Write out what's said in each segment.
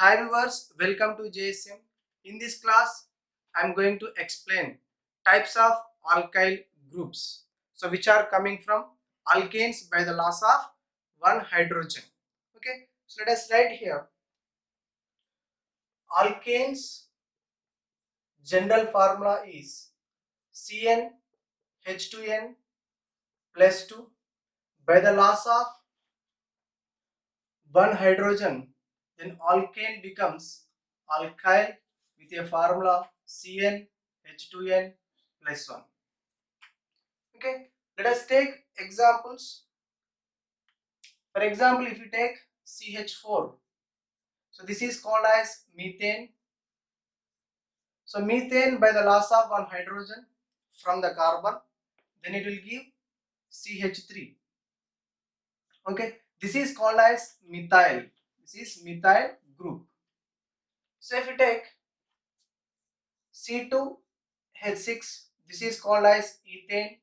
Hi viewers, welcome to JSM. In this class, I am going to explain types of alkyl groups. So which are coming from alkanes by the loss of one hydrogen. Okay, so let us write here. Alkanes general formula is CnH2n plus 2. By the loss of one hydrogen, then alkane becomes alkyl with a formula CnH2n plus 1. Okay, let us take examples. For example, if you take CH4, so this is called as methane. So methane, by the loss of one hydrogen from the carbon, then it will give CH3. Okay, this is called as methyl. This is methyl group. So if you take C2H6, this is called as ethane.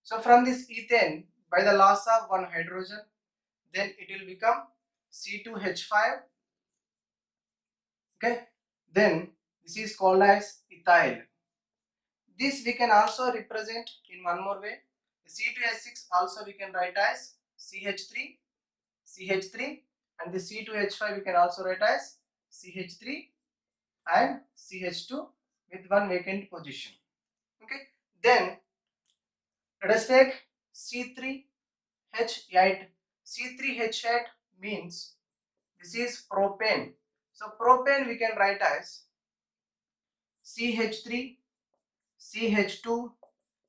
So from this ethane, by the loss of one hydrogen, then it will become C2H5. Okay, then this is called as ethyl. This we can also represent in one more way. C2H6 also we can write as CH3, and the C2H5 we can also write as CH3 and CH2 with one vacant position. Okay, then let us take C3H8. C3H8 means this is propane. So propane we can write as CH3, CH2,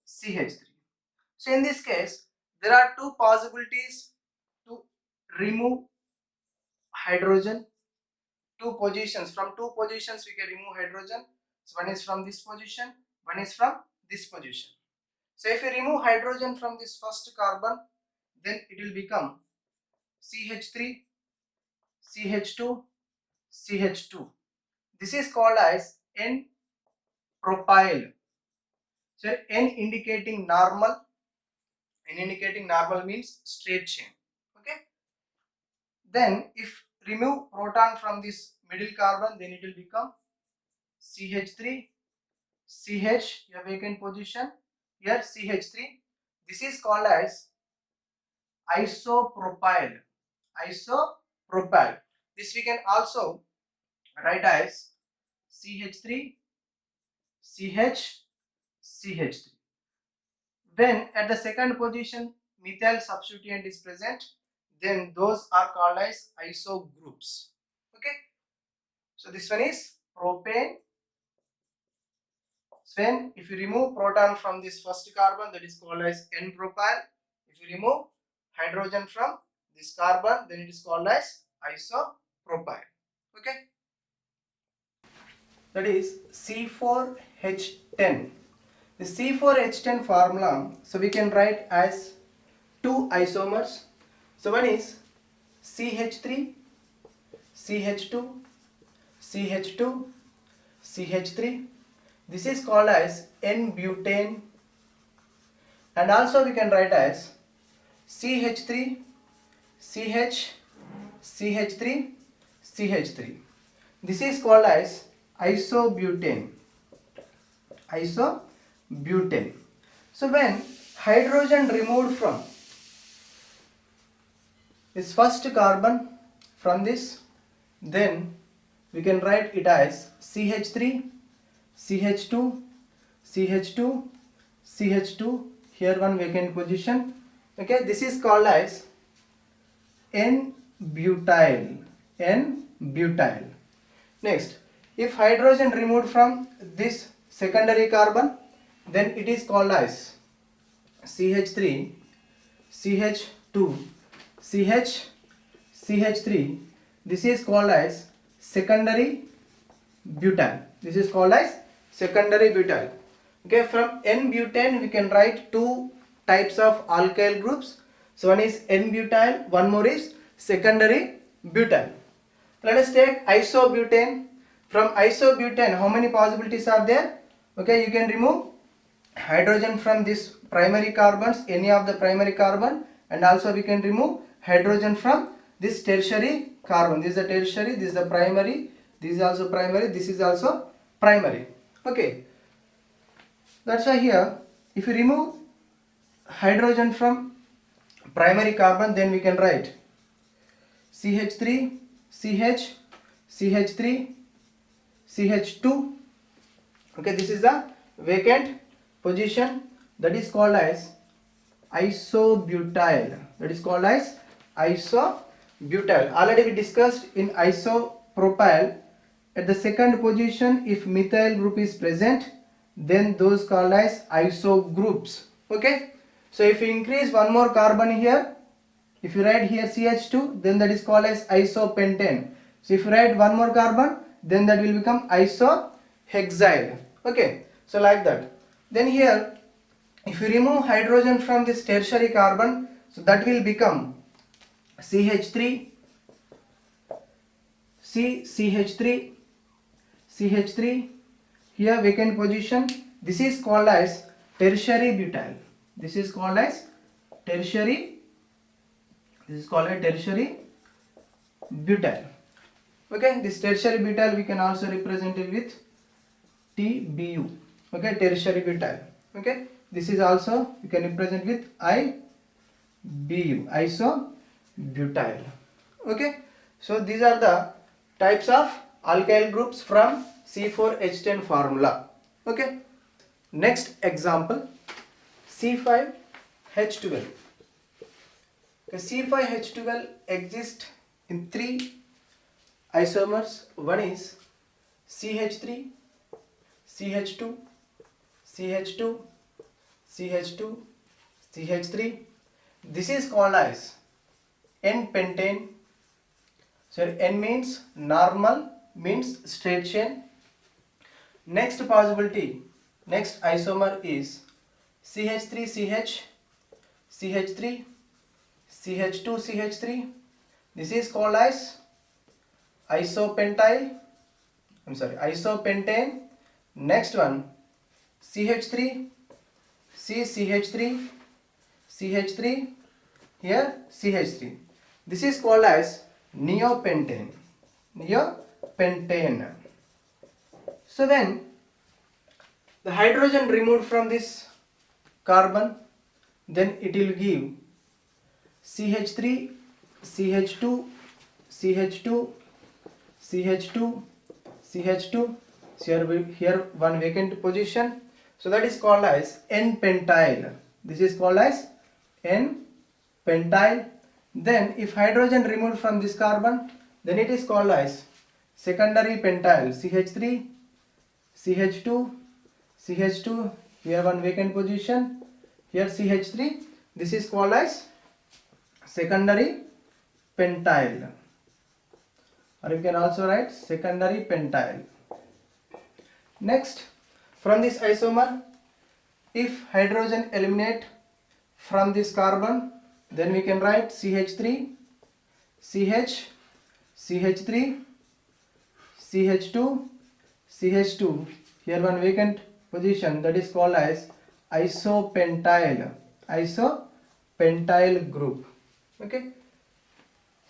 CH3. So in this case, there are two possibilities to remove hydrogen. Two positions. From two positions we can remove hydrogen. So one is from this position, one is from this position. So if you remove hydrogen from this first carbon, then it will become CH3, CH2, CH2. This is called as N-propyl. So N indicating normal. N indicating normal means straight chain. Okay. Then if remove proton from this middle carbon, then it will become CH3, CH, your vacant position, here CH3. This is called as isopropyl. Isopropyl. This we can also write as CH3, CH, CH3. When at the second position methyl substituent is present, then those are called as iso groups. Okay, so this one is propane. When if you remove proton from this first carbon, that is called as N-propyl. If you remove hydrogen from this carbon, then it is called as isopropyl. Okay, that is C4H10. The C4H10 formula, so we can write as two isomers. So one is CH3, CH2, CH2, CH3. This is called as N-butane, and also we can write as CH3, CH, CH3, CH3. This is called as isobutane. Isobutane. So when hydrogen removed from this first carbon from this, then we can write it as CH3, CH2, CH2, CH2, here one vacant position. Okay, this is called as N-butyl. N-butyl. Next, if hydrogen removed from this secondary carbon, then it is called as CH3, CH2, CH, CH3. This is called as secondary butyl. This is called as secondary butyl. Okay, from N-butane we can write two types of alkyl groups. So one is N-butyl, one more is secondary butyl. Let us take isobutane. From isobutane, how many possibilities are there? Okay, you can remove hydrogen from this primary carbons, any of the primary carbon, and also we can remove hydrogen from this tertiary carbon. This is the tertiary, this is the primary, this is also primary, this is also primary. Okay, that's why here if you remove hydrogen from primary carbon, then we can write CH3, CH, CH3, CH2. Okay, this is the vacant position, that is called as isobutyl. That is called as isobutyl. Already we discussed in isopropyl. At the second position, if methyl group is present, then those called as iso groups. Okay, so if you increase one more carbon here, if you write here CH2, then that is called as isopentane. So if you write one more carbon, then that will become isohexyl. Okay, so like that. Then here if you remove hydrogen from this tertiary carbon, so that will become CH3, CH3, CH3, here vacant position. This is called as tertiary butyl. This is called as tertiary, this is called a tertiary butyl. Okay, this tertiary butyl we can also represent it with TBU. Okay, tertiary butyl. Okay, this is also you can represent with IBU, isobutyl. Okay, so these are the types of alkyl groups from C4H10 formula. Okay, next example, C5H12. Okay, C5H12 exists in three isomers. One is CH3, CH2, CH2, CH2, CH3. This is called as N-pentane. So N means normal, means straight chain. Next possibility, next isomer is CH3CH, CH3, CH2CH3. This is called as isopentane. Next one, CH3, CH3, CH3, here CH3. This is called as neopentane. Neopentane. So when the hydrogen removed from this carbon, then it will give CH3, CH2, CH2, CH2, CH2. So here one vacant position. So that is called as N-pentyl. This is called as N-pentyl. Then if hydrogen removed from this carbon, then it is called as secondary pentyl. CH3, CH2, CH2. Here one vacant position. Here CH3. This is called as secondary pentyl. Or you can also write secondary pentyl. Next, from this isomer, if hydrogen eliminate from this carbon, then we can write CH3, CH, CH3, CH2, CH2. Here one vacant position, that is called as isopentyl. Isopentyl group. Okay.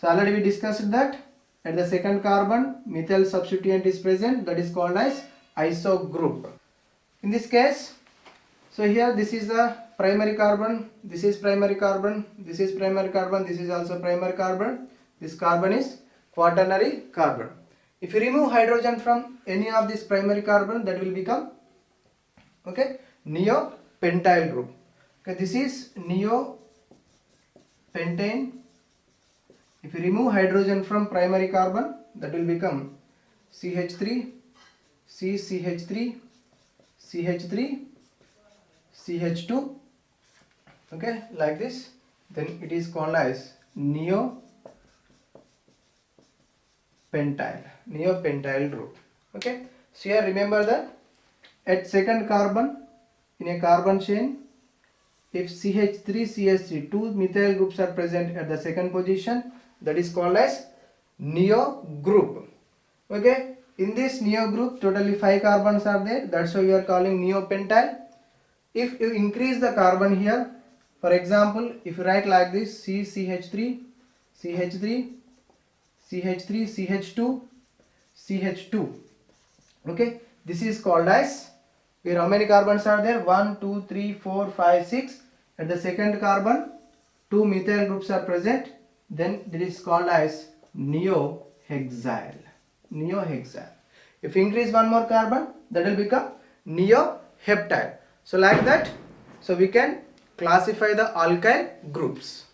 So already we discussed that at the second carbon methyl substituent is present, that is called as iso group. In this case, so here this is the primary carbon, this is primary carbon, this is primary carbon, this is also primary carbon. This carbon is quaternary carbon. If you remove hydrogen from any of this primary carbon, that will become, okay, neopentyl group. Okay, this is neopentane. If you remove hydrogen from primary carbon, that will become CH3, CH3, CH3, CH2. Okay, like this. Then it is called as neopentyl group. Okay, so here remember that at second carbon in a carbon chain, if CH3, CH3, two methyl groups are present at the second position, that is called as neo group. Okay, in this neo group totally 5 carbons are there, that's why we are calling neopentyl. If you increase the carbon here, for example, if you write like this CCH3, CH3, CH3, CH2, CH2. Okay, this is called as, here how many carbons are there? 1, 2, 3, 4, 5, 6. At the second carbon, 2 methyl groups are present. Then this is called as neohexyl. Neohexyl. If you increase one more carbon, that will become neoheptyl. So like that, so we can classify the alkyl groups.